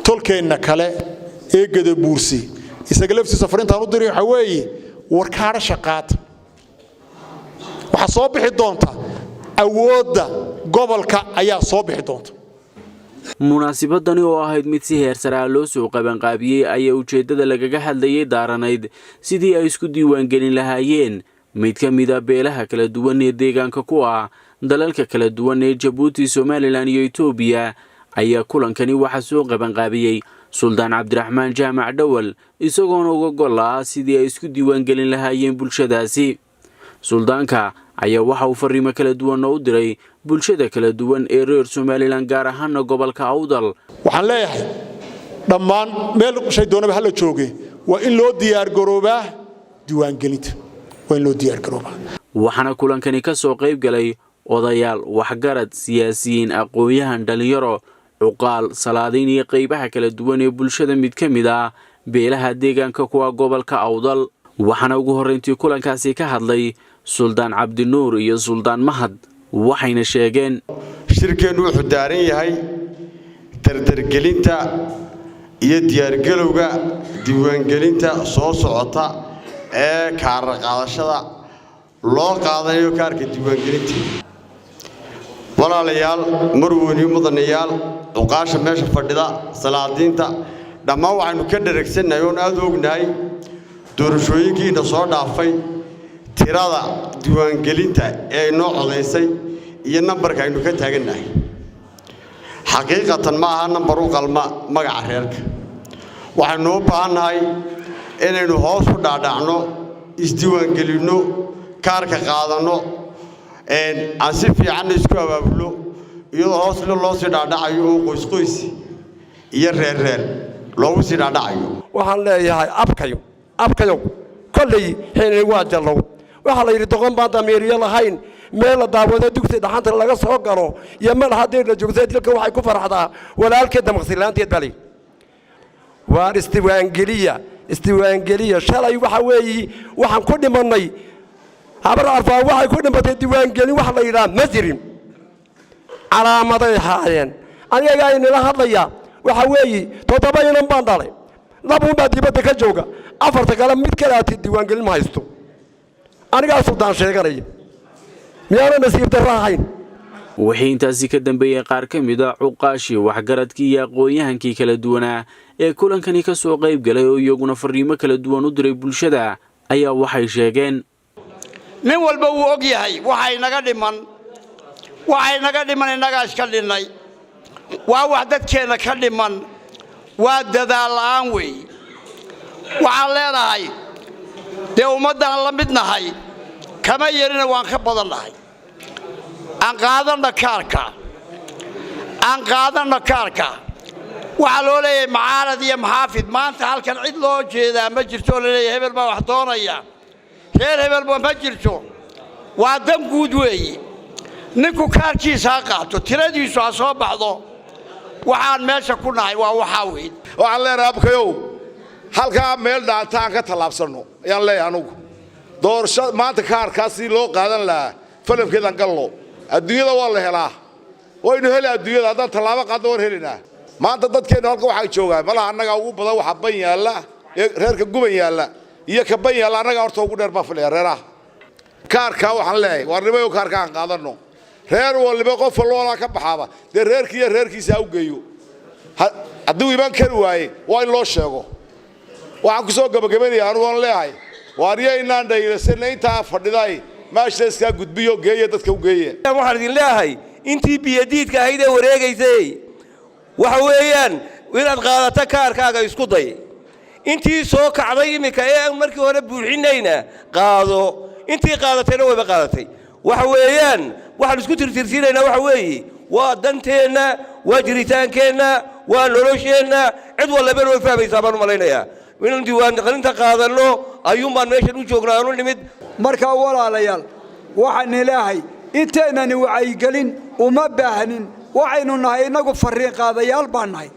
tolkeenna kale ee Gadabuursi isaga laftiisa fariintaan u diray waxa weeye warkaara shaqaad waxa soo bixi doonta awoodda gobolka ayaa soo bixi doonta munaasabadani oo ahayd mid si heer sare loo soo qaban qaabiyay ayaa ujeedada lagaga hadlayay daaranayd sidii ay isku diiwaan gelin lahaayeen mid ka mid ah beelaha kala duwan ee deegaanka ku ah dalalka kala duwan ee Djibouti, Somaliland iyo Ethiopia ayaa kulankani waxa soo qaban qaabiyay Suldaan Cabdiraxmaan Jaamac Dhawal isagoon uga gol ah sidii ay isku diiwaan gelin lahaayeen bulshadaasi suldaanka ayaa waxa uu fariimo kala duwan u diray bulshada kala duwan ee reer Somaliland gaar ahaan gobolka Awdal waxaan leeyahay dhammaan meel shay doonaba hal jooge waa in loo diyaar garoobaa diiwaan gelinta waa in loo diyaar garoobaa waxana kulankani ka soo qayb galay odayaal waxgarad siyaasiyiin aqoonyahan dhalinyaro uqaal salaadiin iyo qaybaha kala duwan ee bulshada mid ka mid ah beelaha deegaanka kuwa gobolka Awdal waxana ugu horeyntii kulankaasi ka hadlay Suldaan Cabdinuur iyo Suldaan Mahad waxayna sheegeen shirkeenu wuxuu daaran yahay dardargelinta iyo diyaargalowga diiwaangelinta soo socota ee kaar qaadashada loo qaadanayo kaarka diiwaangelinta walaalayaal marweyni mudanayaal uqaasha meesha fadhida salaadiinta dhammaan waxaanu ka dhareegsanahay oo aad ognahay doorashooyinkiina soo dhaafay tirada diiwaangelinta ee noo codeysay iyo nambarka aynu ka taaganahay xaqiiqatan ma aha nambar u qalma magaca reerka waxaanu u baahanahay inaynu hoos u dhaadhacno isdiiwaangelino kaarka qaadano aan si fiican isku abaabulo iyadoo hoos loo sii dhaadhacayo oo qoys iyo reer loogu sii dhaadhacayo waxaan leeyahay abkayo kolley xilli waa jallow waxa la yiri doqon baan dameeriyo lahayn meel la daawado dugsi dhaxanta laga soo galo iyo meel hadii la joogto dilka waxay ku farxdaa walaalkeed damaqsilaanteed bali waar istiwaangeliya shalay waxa weeyi waxaan ku dhimanay habar arfaa waxay ku dhimatay diiwaangelin wax la yiraahdo ma jirin calaamaday haayeen aniga ay nila hadlaya waxa weeyi 7 inan baan dhalay laba baa dibadda ka jooga afarta kale mid kale aad diiwaangelin ma haysto aniga Suldaan sheeganaya miyana nasiib daraahayn wixii intaasi ka dambeeyay qaar ka mid ah uqaashi waxgaradkii iyo aqoonyahankii kala duwanaa ee kulankani ka soo qayb galay oo iyaguna fariimo kala duwan u diray bulshada ayaa waxay sheegeen min walba uu og yahay waxay naga dhiman inaga iska dhinay waa wax dadkeena ka dhiman waa dadaal la'aan weey waxaan leenahay dee ummadaan la midnahay kama yarina waan ka badannahay aan qaadana kaarka waxa loo leeyahay macaarad iyo maxaafid maanta halkan cid loo jeedaa ma jirto leeyahay hebel baa wax doonaya reer hebel ma jirto waa dan guud weey ninku kaarkiisa qaato tiradiisu soo baxdo waxaan meesha ku nahay waa waxa weey waxaan leenahay abkayow halka meel dhaantaan ka talaabsano ayaan leeyahay anugu doorasho maanta kaarkaasi loo qaadan lahaa falafkeedan gallo adduunyada waa la helaa waynu helaa adduunyada haddaan tallaabo qaadno war helinaa maanta dadkeena halka waxay joogaan malaha annaga ugu badan waxa ban yaala reerka guban yaala iyo ka ban yaala annaga horta ugu dheer baa fadhiya reeraha kaarka waxaan leeyahay warnimayo kaarka aan qaadano reer walba qof walba ka baxaba de reerkiisa u geeyo hadduu iman kari waaye waa in loo sheego waxaan ku soo gabagabeynaya anigu aan leeyahay waariyeenaan dhaylasana inta fadhiday maasha iska gudbiyo geeyo dadka u geeyo waxaan idin leeyahay intii biyadiidka ahayd ee wareegaysay waxa weeyaan inaad qaadato kaarkaaga isku day intii soo kacday imika ee markii hore buuxinayna qaado intii qaadatayna way qaadatay waxa weeyaan waxaan isku tirtirsiinayna waxa weeye waa danteena waa jiritaankeenna waa nolosheena cid walba way fahmaysaa baan u malaynayaa inaan diiwaan qalinta qaadano ayuun baan meeshan u joognaa aanu nimid marka walaalayaal waxaan ilaahay inteenani wacay gelin uma baahnin waxaynu nahay inagu fariin qaadayaal baan nahay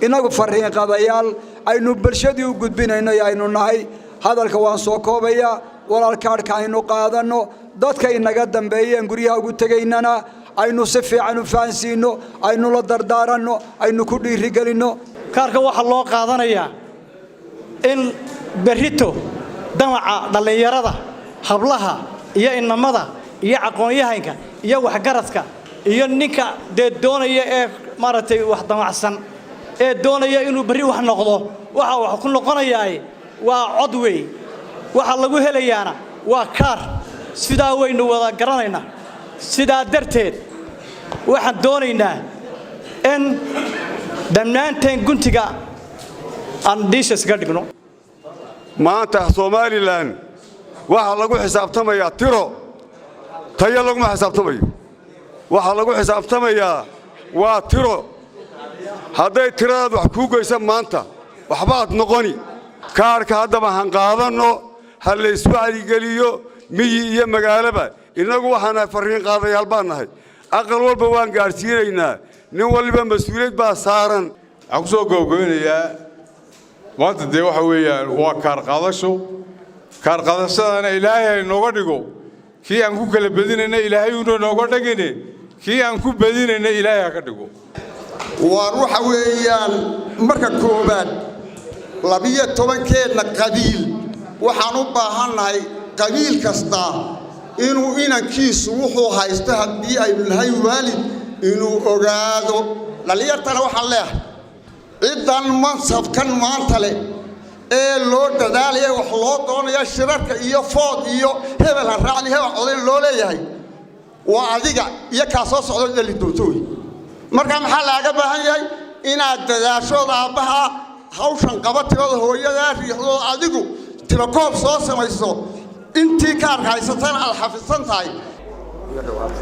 inagu fariin qaadayaal aynu bulshadii u gudbinayno aynu nahay hadalka waan soo koobaya walaalkaadka aynu qaadano dadka inaga dambeeyeen guryaha ugu tagaynana aynu si fiican u fahansiino aynu la dardaaranno aynu ku dhiirigelino kaarka waxa loo qaadanayaa in berrito damaca dhalinyarada hablaha iyo inamada iyo aqoon-yahanka iyo waxgaradka iyo ninka doonaya ee maaragtay wax damacsan ee doonaya inuu berri wax noqdo waxa ku noqonayaa waa cod weey waxa lagu helayaana waa kaar sidaa waynu wada garanaynaa sidaa darteed waxaan doonaynaa in dhammaanteen guntiga aan dhiishas ka dhigno maanta Somaliland waxa lagu xisaabtamayaa tiro tayo laguma xisaabtamayo waxa lagu xisaabtamayaa waa tiro hadday tirada wax ku goysan maanta waxbaad noqoni kaarka haddaba han qaadano hal la iswacdi geliyo miyi iyo magaalaba inagu waxaan fariin qaadayaal baan nahay aqal walba waan gaarsiinaynaa nin walba mas'uuliyad baa saaran aan ku soo gowgownayaa maanta dee waxa weeyaan waa kaar qaadashadana ilaahay nooga dhigo kii aan ku kala badinayna ilaahay uu nooga dhigine kii aan ku badinayna ilaahay ka dhigo waa waxa weeyaan marka koobaad 12 keedna qabiil waxaan u baahanahay qabiil kasta inuu inankiisu wuxuu haysto haddii ay lahay waalid inuu ogaado dhalinyartana waxaan leeyahay ciidan mansabkan maanta leh ee loo dadaalaya wax loo doonayo shirarka iyo food iyo hebel aan raacni hebel codayn loo leeyahay waa adiga iyo ka soo socdo dhali doonto marka maxaa laaga baahan yahay inaad dadaashooda aabaha hawshan qabatooda hooyada riixdo adigu tilakoob soo samayso intii kaarka haysatan al xafisan tahay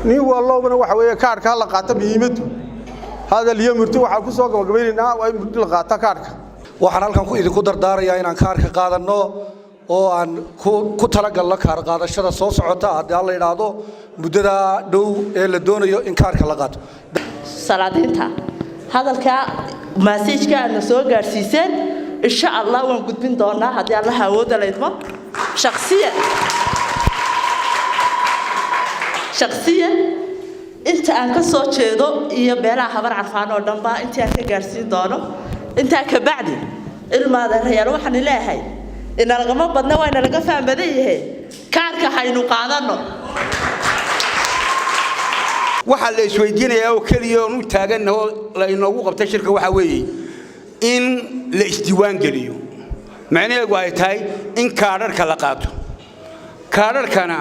nin walloobna waxa weeye kaarka la qaato muhiimadu hada liyamurti waxa ku soo gabagabeynaa waa in muddo la qaato kaarka waxaan halkan ku idinku dardaarayaa inaan kaarka qaadano oo aan ku talagalno kaar qaadashada soo socota haddii la yiraahdo muddada dhow ee la doonayo in kaarka la qaato salaadinta hadalka message-ka aad soo gaarsiiseen insha Allah waan gudbin doonaa haddii Allah awoodo leedmo shakhsiyan inta aan ka soo jeedo iyo beelaha habar carfaan oo dhanba inta aan ka gaarsiin doono inta ka bacdi ilmaada reer waxaan ilaahay in lagama badna waa in laga faham badan yahay kaarka haynu qaadano waxa la isweydiinayaa oo kaliya oo taaganoo la inoogu qabtay shirka waxa weeye in la isdiiwaan geliyo macnaheedu ay tahay in kaararka la qaato kaararkana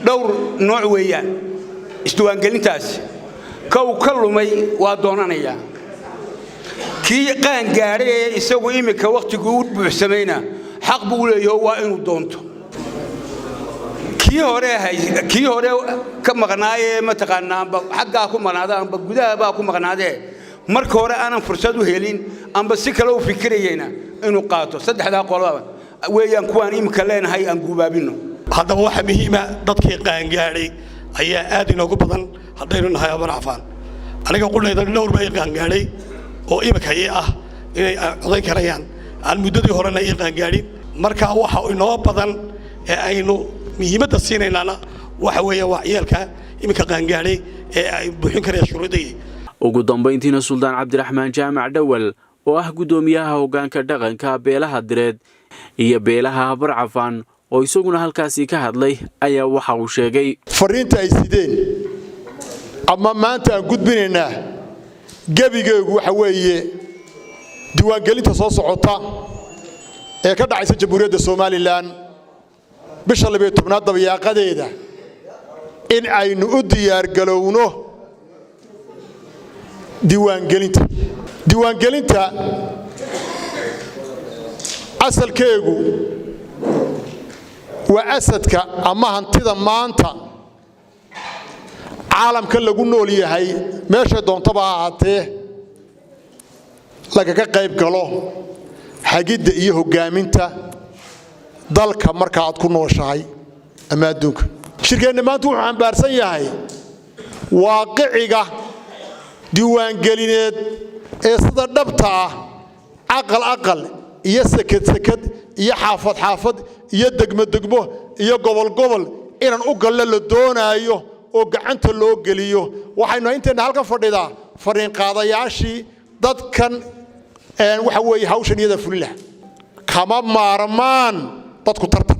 dhowr nooc weeyaan isdiiwaan gelintaas ka lumay waa doonanaya kii qaan gaaray isagu imika waqtigu u buuxsameeyna xaq buu leeyahay waa inuu doonto kii hore ka maqnaayay ma taqaanaa xagga ku maqnaada amba gudaha baa ku maqnaadee marka hore aanan fursad u helin amba si kale u fikirayna inuu qaato saddexda qolaba weeyaan kuwaan imika leenahay aan gubaabino haddaba waxa muhiim ah dadkii qaan gaaray ayaa aad inoogu badan haddaynu nahay Habar Carfaan aniga qulnayda dhowr bay qaan gaaray oo imika ah inay codayn karayaan aan muddadii horena ay qaan gaarin marka waxa inoo badan ee aynu muhiimadda siinaynaana waxa weeye waa ciyalka imika qaan gaaray ee ay buuxin karayaan shuruudii ugu dambeyntiina Suldaan Cabdiraxmaan Jaamac Dawal oo ah gudoomiyaha hoggaanka dhaqanka beelaha direed iyo beelaha Habar Carfaan oo isaguna halkaasii ka hadlay ayaa waxa uu sheegay fariinta ay sideen ama maanta aan gudbinaynaa gabigeegu waxa weeye diiwaangelinta soo socota ee ka dhacaysa Jamhuuriyadda Soomaaliland bisha 12 dabayaaqadeeda in aynu u diyaar galowno diiwaangelinta asalkeegu waa asadka ama hantida maanta caalamka lagu nool yahay meesha doontaba ahaatee laga qayb galo xagidda iyo hogaaminta dalka marka aad ku nooshahay ama adduunka shirkeenna maanta wuxuu xambaarsan yahay waaqiciga diiwaangelineed ee sida dhabta ah aqal iyo sakad iyo xaafad iyo degmo iyo gobol inaan u galle la doonaayo oo gacanta loo geliyo waxaynu inteena halkan fadhidaa fariin qaadayaashii dadkan waxa weeye hawshan iyada fulila kama maarmaan dadku tartan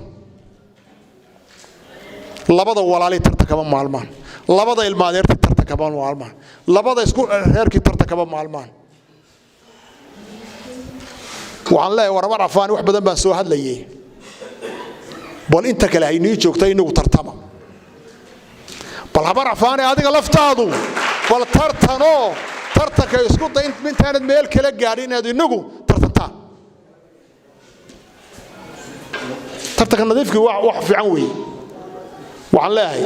labada walaalay tartan kama maalmaan labada ilmaadeerti tartan kama maalmaan labada isku reerkii tartan kama maalmaan waxaan leeyahay war Cafaan wax badan baan soo hadlayay bal inta kale ay nii joogtay inagu tartama bal habar Cafaan adiga laftaadu bal tartano tartanka isku day intaanad meel kala gaarin inaad inagu tartantaan tartanka nadiifkii wax fiican weey waxaan leeyahay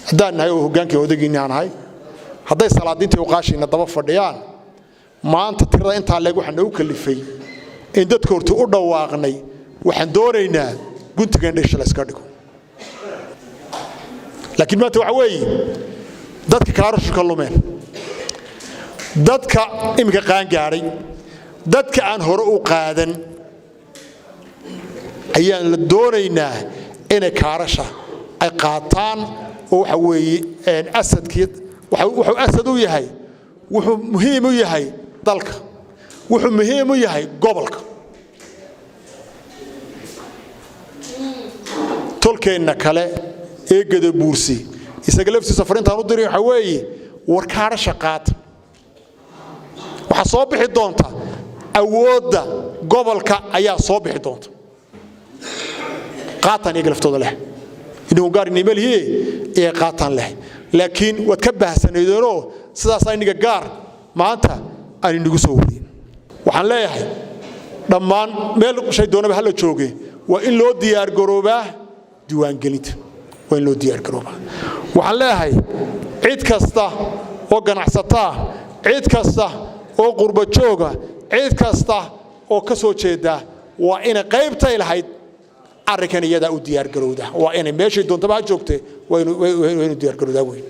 haddaan nahay hogaankii odagiina aan nahay hadday salaadiintii u qaashina daba fadhiyaan maanta tirada inta leeg waxa nagu kalifay in dadka hortu u dhawaaqnay waxaan doonaynaa guntiga indhasha la iska dhigo laakiin maanta waxa weey dadka kaarashka lumeen dadka imika qaan gaaray dadka aan hore u qaadan ayaan la doonaynaa inay kaarasha ay qaataan oo waxa weeye asadkii wuxuu asad u yahay wuxuu muhiim u yahay dalka wuxuu muhiim u yahay gobolka tolkeenna kale ee Gadabuursi isaga laftiisa fariintaan u diray waxa weeye war kaarasha qaata waxa soo bixi doonta awoodda gobolka ayaa soo bixi doonta qaatan iyaga laftooda leh inuu gaarinimo leeyahay ee qaatan leh laakiin wad ka baahsanaydeenoo sidaas ayniga gaar maanta aan inagu soo warin waxaan leeyahay dhammaan meel shay doonaba hala jooge waa in loo diyaar garoobaa diiwaangelinta waa in loo diyaar garoobaa waxaan leeyahay cid kasta oo ganacsata cid kasta oo qurba jooga cid kasta oo ka soo jeeda waa in qaybtay lahayd arrinkan iyada u diyaar garowda waa in meeshay doontaba joogtay waa in diyaar garowda weyn